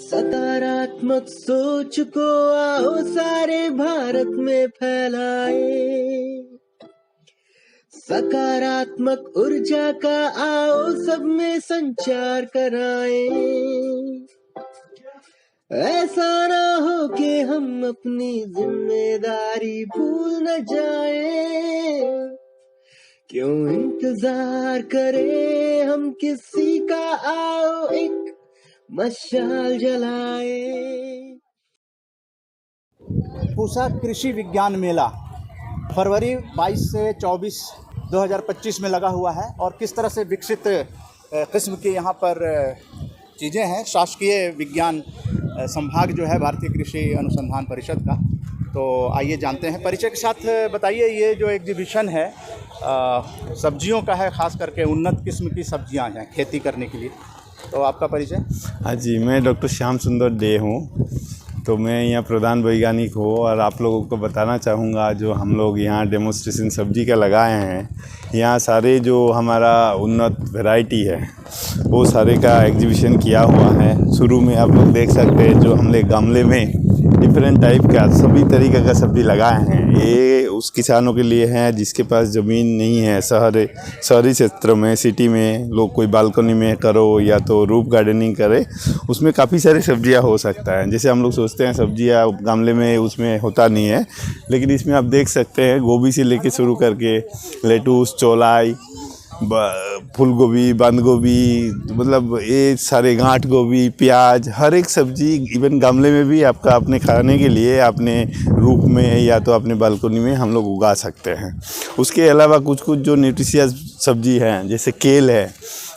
सकारात्मक सोच को आओ सारे भारत में फैलाए, सकारात्मक ऊर्जा का आओ सब में संचार कराएं। ऐसा ना हो कि हम अपनी जिम्मेदारी भूल न जाएं, क्यों इंतजार करें हम किसी का, आओ एक मशाल जलाए। पूसा कृषि विज्ञान मेला फरवरी 22 से 24 2025 में लगा हुआ है और किस तरह से विकसित किस्म की यहाँ पर चीज़ें हैं। शासकीय विज्ञान संभाग जो है भारतीय कृषि अनुसंधान परिषद का, तो आइए जानते हैं। परिचय के साथ बताइए, ये जो एग्जीबिशन है सब्जियों का है, ख़ास करके उन्नत किस्म की सब्जियां हैं खेती करने के लिए, तो आपका परिचय? हाँ जी, मैं डॉक्टर श्याम सुंदर डे हूँ, तो मैं यहाँ प्रधान वैज्ञानिक हूँ और आप लोगों को बताना चाहूँगा जो हम लोग यहाँ डेमोन्स्ट्रेशन सब्जी का लगाए हैं। यहाँ सारे जो हमारा उन्नत वैरायटी है वो सारे का एग्जीबिशन किया हुआ है। शुरू में आप लोग देख सकते हैं जो हमने गमले में डिफरेंट टाइप का सभी तरीके का सब्जी लगाए हैं। ये उस किसानों के लिए है जिसके पास ज़मीन नहीं है, शहरी क्षेत्र में, सिटी में लोग कोई बालकनी में करो या तो रूफ गार्डनिंग करे, उसमें काफ़ी सारी सब्जियां हो सकता है। जैसे हम लोग सोचते हैं सब्जियां गमले में उसमें होता नहीं है, लेकिन इसमें आप देख सकते हैं गोभी से लेके शुरू करके लेटूस, चौलाई, फूल गोभी, बंद गोभी, मतलब ये सारे गांठ गोभी, प्याज, हर एक सब्जी इवन गमले में भी आपका अपने खाने के लिए अपने रूफ में या तो अपने बालकनी में हम लोग उगा सकते हैं। उसके अलावा कुछ जो न्यूट्रिशियस सब्जी हैं जैसे केल है,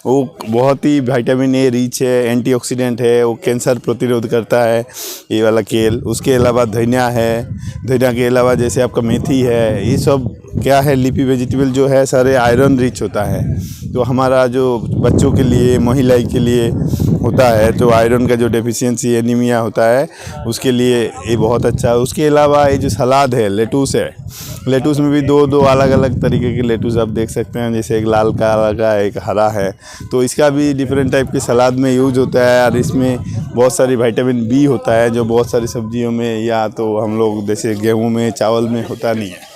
वो बहुत ही विटामिन ए रिच है, एंटीऑक्सीडेंट है, वो कैंसर प्रतिरोध करता है ये वाला केल। उसके अलावा धनिया है, धनिया के अलावा जैसे आपका मेथी है, ये सब क्या है लीफी वेजिटेबल जो है सारे आयरन रिच होता है। तो हमारा जो बच्चों के लिए, महिलाएं के लिए होता है, तो आयरन का जो डेफिशिएंसी एनीमिया होता है उसके लिए ये बहुत अच्छा है। उसके अलावा ये जो सलाद है, लेटूस है, लेटूस में भी दो अलग अलग तरीके के लेटूस आप देख सकते हैं, जैसे एक लाल काला का एक हरा है, तो इसका भी डिफरेंट टाइप के सलाद में यूज होता है। और इसमें बहुत सारी विटामिन बी होता है जो बहुत सारी सब्जियों में या तो हम लोग जैसे गेहूं में, चावल में होता नहीं है।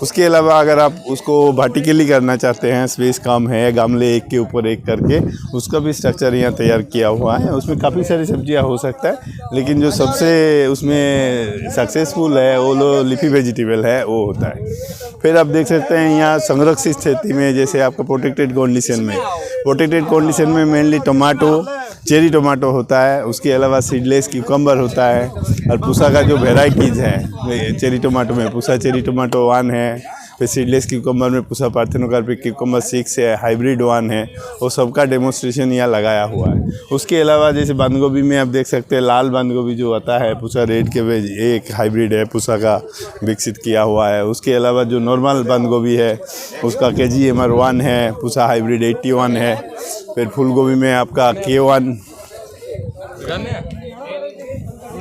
उसके अलावा अगर आप उसको वर्टिकली करना चाहते हैं, स्पेस कम है, गमले एक के ऊपर एक करके, उसका भी स्ट्रक्चर यहाँ तैयार किया हुआ है। उसमें काफ़ी सारी सब्जियाँ हो सकता है, लेकिन जो सबसे उसमें सक्सेसफुल है वो लीफी वेजिटेबल है, वो होता है। फिर आप देख सकते हैं यहाँ संरक्षित खेती में, जैसे आपका प्रोटेक्टेड कंडीशन में मेनली टमाटो, चेरी टमाटो होता है। उसके अलावा सीडलेस क्यूकम्बर होता है। और पूसा का जो वेराइटीज़ हैं चेरी टमाटो में, पूसा चेरी टमाटो 1 है, फिर सीडलेस क्यूकम्बर में पूसा पार्थेनोकार्पिक क्यूकम्बर 6 है, हाइब्रिड 1 है, वो सबका डेमोन्स्ट्रेशन यहाँ लगाया हुआ है। उसके अलावा जैसे बंद गोभी में आप देख सकते हैं लाल बंद गोभी जो आता है पूसा रेड के वेज, एक हाइब्रिड है पूसा का विकसित किया हुआ है। उसके अलावा जो नॉर्मल बंद गोभी है उसका KGMR 1 है, पूसा हाइब्रिड 81 है। फिर फूल गोभी में आपका K1,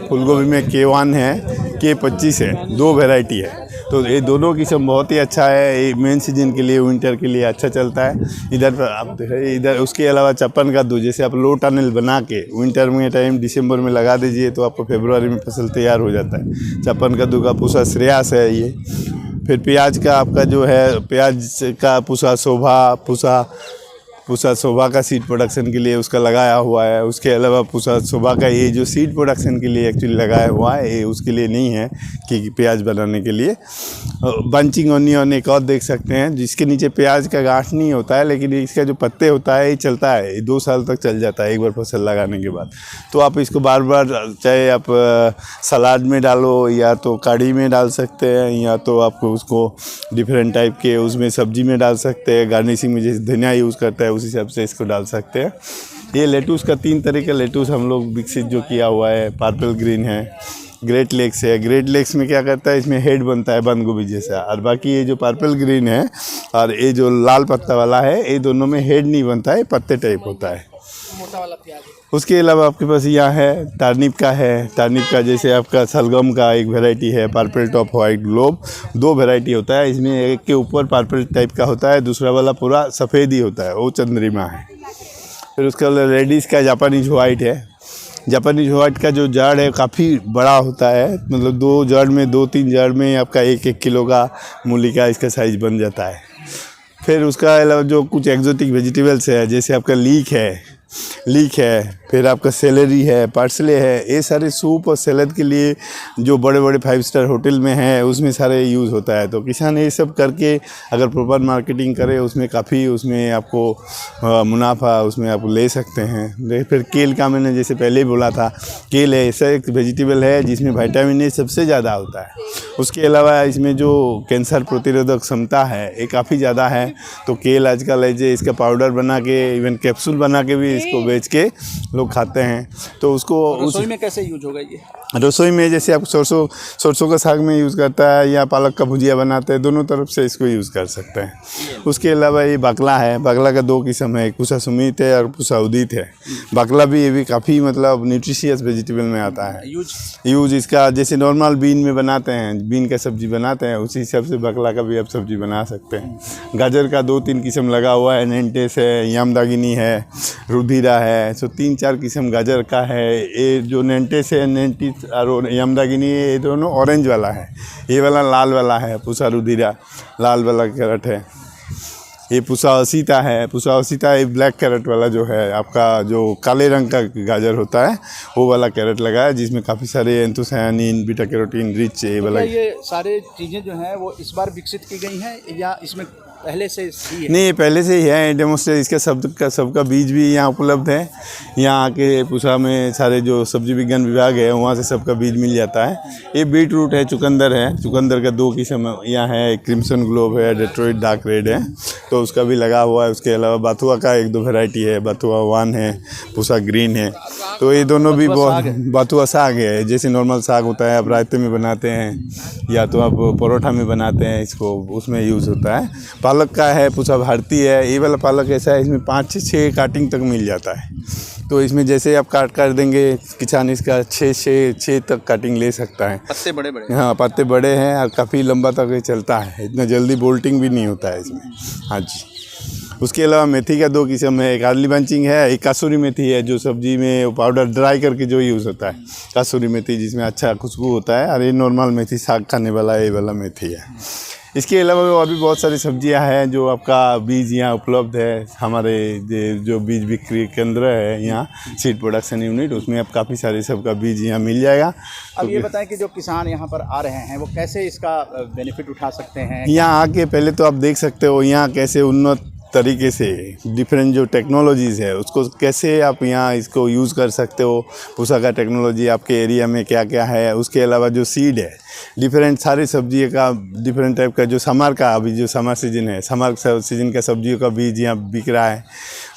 फूल गोभी में K1 है, K25 है, 2 वैरायटी है। तो ये दोनों किस्म बहुत ही अच्छा है, ये मेन सीजन के लिए, विंटर के लिए अच्छा चलता है। इधर आप इधर उसके अलावा चप्पन कद्दू, जैसे आप लो टनल बना के विंटर में टाइम दिसंबर में लगा दीजिए तो आपको फरवरी में फसल तैयार हो जाता है। चप्पन कद्दू का पूसा श्रेयास है ये। फिर प्याज का आपका जो है, प्याज का पूसा शोभा, पूसा शोभा का सीड प्रोडक्शन के लिए उसका लगाया हुआ है। उसके अलावा पूसा शोभा का ये जो सीड प्रोडक्शन के लिए एक्चुअली लगाया हुआ है, ये उसके लिए नहीं है कि प्याज बनाने के लिए। बंचिंग ऑनियन एक और देख सकते हैं जिसके नीचे प्याज का गांठ नहीं होता है, लेकिन इसका जो पत्ते होता है ये चलता है, 2 साल तक चल जाता है एक बार फसल लगाने के बाद। तो आप इसको बार बार चाहे आप सलाद में डालो या तो कढ़ी में डाल सकते हैं, या तो आप उसको डिफरेंट टाइप के उसमें सब्जी में डाल सकते हैं। गार्निशिंग में जैसे धनिया यूज़ करता है उस हिसाब से इसको डाल सकते हैं। ये लेटूस का 3 तरह का लेटूस हम लोग विकसित जो किया हुआ है, पर्पल ग्रीन है, ग्रेट लेग्स है। ग्रेट लेग्स में क्या करता है, इसमें हेड बनता है बंद गोभी जैसा, और बाकी ये जो पर्पल ग्रीन है और ये जो लाल पत्ता वाला है, ये दोनों में हेड नहीं बनता है, पत्ते टाइप होता है, मोटा वाला प्याज। उसके अलावा आपके पास यहाँ है टार्निप का है। टार्निप का जैसे आपका सलगम का एक वैरायटी है, purple top white globe, 2 variety होता है इसमें। एक के ऊपर पर्पल टाइप का होता है, दूसरा वाला पूरा सफ़ेद ही होता है, वो चंद्रिमा है। फिर उसके बाद रेडिश का जापानीज वाइट है। जापानीज व्हाइट का जो जाड़ है काफ़ी बड़ा होता है, मतलब 2 जाड़ में 2-3 जाड़ में आपका 1-1 किलो का मूली का इसका साइज़ बन जाता है। फिर उसका अलावा जो कुछ एक्जोटिक वेजिटेबल्स है, जैसे आपका लीक है, फिर आपका सेलेरी है, पार्सले है, ये सारे सूप और सैलड के लिए जो बड़े बड़े 5 स्टार होटल में है उसमें सारे यूज़ होता है। तो किसान ये सब करके अगर प्रॉपर मार्केटिंग करे उसमें काफ़ी उसमें आपको मुनाफा उसमें आप ले सकते हैं। फिर केल का मैंने जैसे पहले ही बोला था, केल है ऐसा एक वेजिटेबल है जिसमें विटामिन ए सबसे ज़्यादा होता है। उसके अलावा इसमें जो कैंसर प्रतिरोधक क्षमता है ये काफ़ी ज़्यादा है। तो केल आजकल है जो इसका पाउडर बना के इवन कैप्सूल बना के भी इसको बेच के लोग खाते हैं। तो उसको रसोई में कैसे यूज होगा ये? रसोई में जैसे आप सरसों का साग में यूज़ करता है या पालक का भुजिया बनाते हैं, दोनों तरफ से इसको यूज़ कर सकते हैं। उसके अलावा ये बाकला है, बाकला का 2 किस्म है, एक पूसा सुमित है और पूसा उदित है। बाकला भी ये भी काफ़ी मतलब न्यूट्रिशियस वेजिटेबल में आता है। यूज इसका जैसे नॉर्मल बीन में बनाते हैं, बीन का सब्जी बनाते हैं, उसी हिसाब से बाकला का भी आप सब्जी बना सकते हैं। गाजर का 2-3 किस्म लगा हुआ है, नेंटेस है, यामदागिनी है, रुधिरा है, सो 3-4 किस्म गाजर का है। ये जो नेंटेस है, नेंटिस और यामदागिनी, ये दोनों ऑरेंज वाला है, ये वाला लाल वाला है, पूसा रुधिरा लाल वाला कैरेट है। ये पूसा असीता है, पूसा असीता ये ब्लैक कैरेट वाला जो है आपका जो काले रंग का गाजर होता है वो वाला कैरेट लगा है, जिसमें काफ़ी सारे एंथोसायानिन, बीटा कैरोटीन रिच ये वाला। ये सारे चीज़ें जो हैं वो इस बार विकसित की गई हैं या इसमें पहले से ही है? नहीं, पहले से ही है डेमोस्ट्रेट। इसका सबका बीज भी यहाँ उपलब्ध है। यहाँ आके पूसा में सारे जो सब्जी विज्ञान विभाग है वहाँ से सबका बीज मिल जाता है। ये बीट रूट है, चुकंदर है, चुकंदर का 2 किस्म यहाँ है, क्रिम्सन ग्लोब है, डेट्रॉइट डार्क रेड है, तो उसका भी लगा हुआ है। उसके अलावा बाथुआ का 1-2 वैरायटी है, बाथुआ 1 है, पूसा ग्रीन है। तो ये दोनों भी बहुत बाथुआ साग है, जैसे नॉर्मल साग होता है आप रायते में बनाते हैं या तो आप परोठा में बनाते हैं, इसको उसमें यूज़ होता है। पालक का है, पूसा भारती है, ये वाला पालक ऐसा है इसमें 5 से 6 काटिंग तक मिल जाता है। तो इसमें जैसे आप काट कर देंगे किसान इसका 6 तक काटिंग ले सकता है। पत्ते बड़े हाँ, पत्ते बड़े हैं और काफ़ी लंबा तक ये चलता है, इतना जल्दी बोल्टिंग भी नहीं होता है इसमें। हाँ जी। उसके अलावा मेथी का 2 किस्म है, एक अर्ली बंचिंग है, एक कासूरी मेथी है जो सब्जी में पाउडर ड्राई करके जो यूज़ होता है, कासूरी मेथी जिसमें अच्छा खुशबू होता है। और ये नॉर्मल मेथी साग खाने वाला ये वाला मेथी है। इसके अलावा और भी बहुत सारी सब्जियां हैं जो आपका बीज यहाँ उपलब्ध है। हमारे जो बीज बिक्री केंद्र है यहाँ सीड प्रोडक्शन यूनिट, उसमें अब काफ़ी सारे सबका बीज यहाँ मिल जाएगा। अब ये बताएं कि जो किसान यहाँ पर आ रहे हैं वो कैसे इसका बेनिफिट उठा सकते हैं? यहाँ आके पहले तो आप देख सकते हो यहाँ कैसे उन्नत तरीके से डिफरेंट जो टेक्नोलॉजीज़ है उसको कैसे आप यहाँ इसको यूज़ कर सकते हो। पूसा का टेक्नोलॉजी आपके एरिया में क्या क्या है। उसके अलावा जो सीड है डिफरेंट सारी सब्जी का डिफरेंट टाइप का, जो समर का अभी जो समर सीजन है, समर सीजन का सब्जियों का बीज यहाँ बिक रहा है।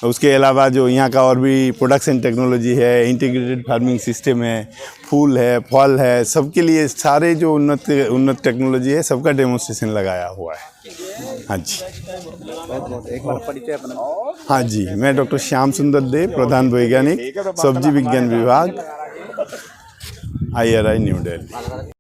उसके अलावा जो यहाँ का और भी प्रोडक्शन टेक्नोलॉजी है, इंटीग्रेटेड फार्मिंग सिस्टम है, फूल है, फल है, सबके लिए सारे जो उन्नत टेक्नोलॉजी है सबका डेमोन्स्ट्रेशन लगाया हुआ है। हाँ जी, एक बार परिचय अपना। हाँ जी, मैं डॉक्टर श्याम सुंदर दे, प्रधान वैज्ञानिक, सब्जी विज्ञान विभाग, IRI न्यू दिल्ली।